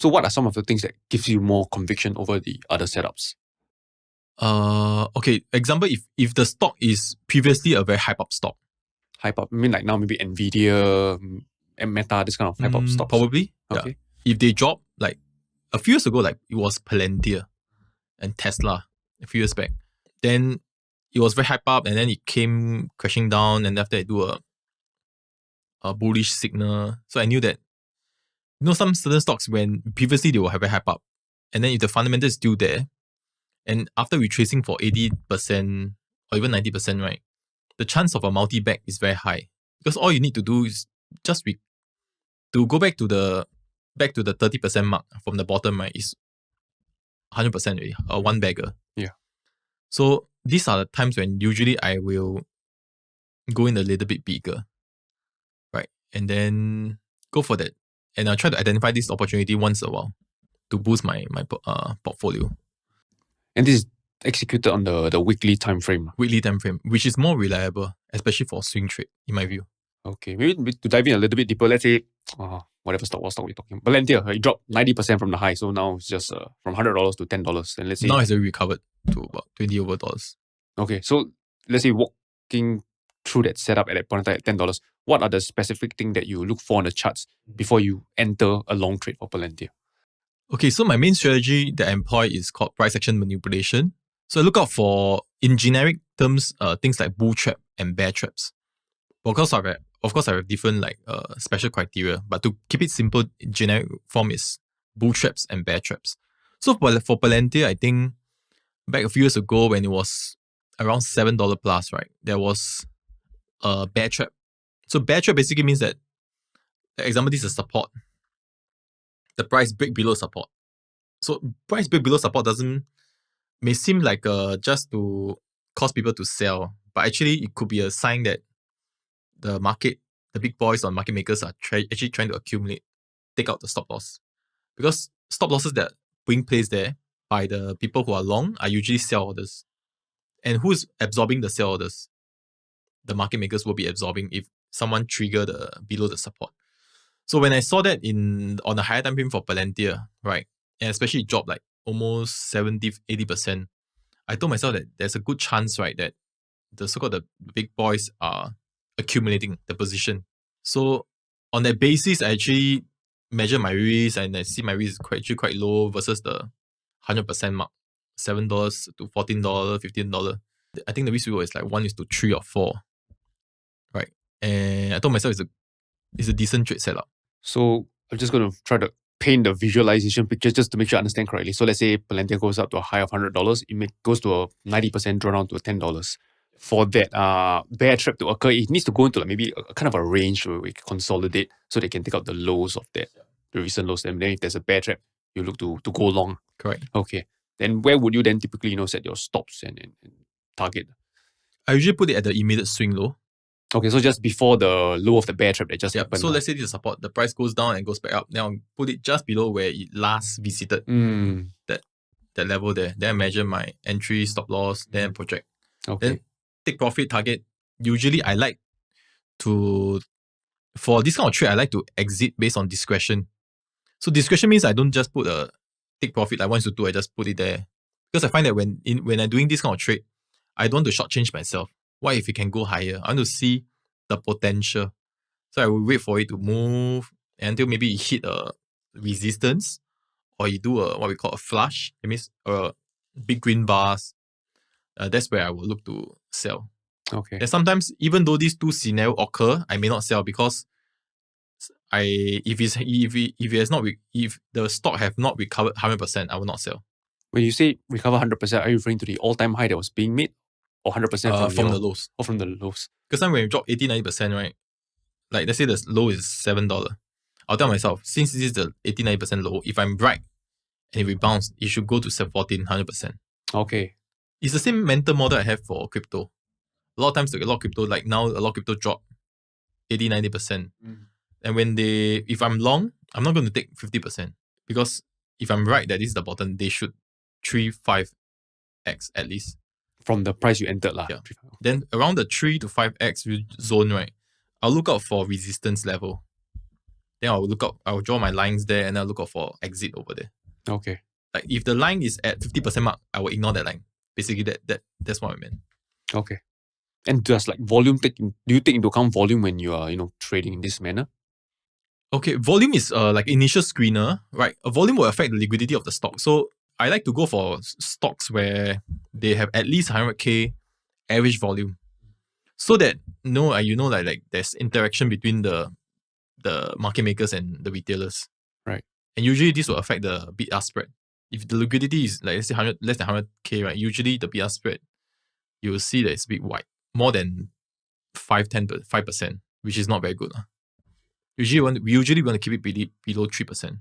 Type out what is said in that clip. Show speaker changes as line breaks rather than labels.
So what are some of the things that gives you more conviction over the other setups?
Okay, example, if the stock is previously a very hype up stock.
Hype up, I mean like now maybe Nvidia and Meta, this kind of hype up stocks.
Probably.
Okay.
Yeah. If they drop, like a few years ago, like it was Palantir and Tesla a few years back. Then it was very hype up and then it came crashing down and after it do a bullish signal. So I knew that, some certain stocks when previously they will have a hype up and then if the fundamental is still there and after retracing for 80% or even 90%, right, the chance of a multi-bag is very high because all you need to do is just to go back to the 30% mark from the bottom, right, is 100% already, a one bagger.
Yeah.
So these are the times when usually I will go in a little bit bigger, right, and then go for that, and I'll try to identify this opportunity once in a while to boost my portfolio.
And this is executed on the weekly time frame.
Weekly time frame, which is more reliable, especially for swing trade, in my view.
Okay, maybe to dive in a little bit deeper, let's say, whatever stock we're talking about. Palantir, it dropped 90% from the high, so now it's just from $100 to $10. And let's say
now it's already recovered to about $20 over.
Okay, so let's say walking through that setup at that point in time at $10, what are the specific things that you look for on the charts before you enter a long trade for Palantir?
Okay, so my main strategy that I employ is called price action manipulation. So I look out for, in generic terms, things like bull trap and bear traps. Of course, I have different special criteria, but to keep it simple, generic form is bull traps and bear traps. So for Palantir, I think back a few years ago when it was around $7 plus, right, there was a bear trap. So bear trap basically means that, for example, this is support. The price break below support. So price break below support may seem like just to cause people to sell, but actually it could be a sign that the market, the big boys or market makers are actually trying to take out the stop loss. Because stop losses that being placed there by the people who are long are usually sell orders. And who's absorbing the sell orders? The market makers will be absorbing if someone trigger below the support. So when I saw that on a higher time frame for Palantir, right, and especially it dropped like almost 70-80%, I told myself that there's a good chance, right, that the so-called the big boys are accumulating the position. So on that basis, I actually measure my risk and I see my risk is quite low versus the 100% mark, $7 to $14, $15. I think the risk reward is like 1:3 or 4, right? And I told myself it's a decent trade setup.
So I'm just going to try to paint the visualization picture just to make sure I understand correctly. So let's say Palantir goes up to a high of $100, goes to a 90% drawdown to $10. For that bear trap to occur, it needs to go into maybe a kind of a range where we consolidate so they can take out the lows of that, the recent lows. And then if there's a bear trap, you look to go long.
Correct.
Okay. Then where would you then typically set your stops and target?
I usually put it at the immediate swing low.
Okay, so just before the low of the bear trap that just happened.
So let's say this is support, the price goes down and goes back up. Then I'll put it just below where it last visited that level there. Then I measure my entry, stop loss, then project.
Okay.
Then take profit target. Usually I like to, for this kind of trade, I like to exit based on discretion. So discretion means I don't just put a take profit like 1:2, I just put it there. Because I find that when I'm doing this kind of trade, I don't want to shortchange myself. What if it can go higher? I want to see the potential. So I will wait for it to move until maybe it hit a resistance or you do what we call a flush. It means big green bars. That's where I will look to sell.
Okay.
And sometimes, even though these two scenarios occur, I may not sell because if the stock have not recovered 100%, I will not sell.
When you say recover 100%, are you referring to the all-time high that was being made? Or 100%
from the lows?
Or from the lows.
Because when you drop 80-90%, right? Like let's say the low is $7. I'll tell myself, since this is the 80-90% low, if I'm right and it rebounds, it should go to 14, 100%.
Okay.
It's the same mental model I have for crypto. A lot of times, a lot of crypto, like now, a lot of crypto drop 80-90%. And if I'm long, I'm not going to take 50%. Because if I'm right that this is the bottom, they should 3-5x at least.
From the price you entered.
Yeah. Then around the 3 to 5x zone, right, I'll look out for resistance level. then I'll draw my lines there and I'll look out for exit over there.
Okay.
Like if the line is at 50% mark, I will ignore that line. Basically, that's what I meant.
Okay. And does like volume do you take into account volume when you are, trading in this manner?
Okay, volume is like initial screener, right? A volume will affect the liquidity of the stock. So I like to go for stocks where they have at least 100K average volume, so that like there's interaction between the market makers and the retailers.
Right.
And usually this will affect the bid-ask spread. If the liquidity is like let's say less than 100K, right? Usually the bid-ask spread, you will see that it's a bit wide, more than 5%, which is not very good. We usually want to keep it below 3%.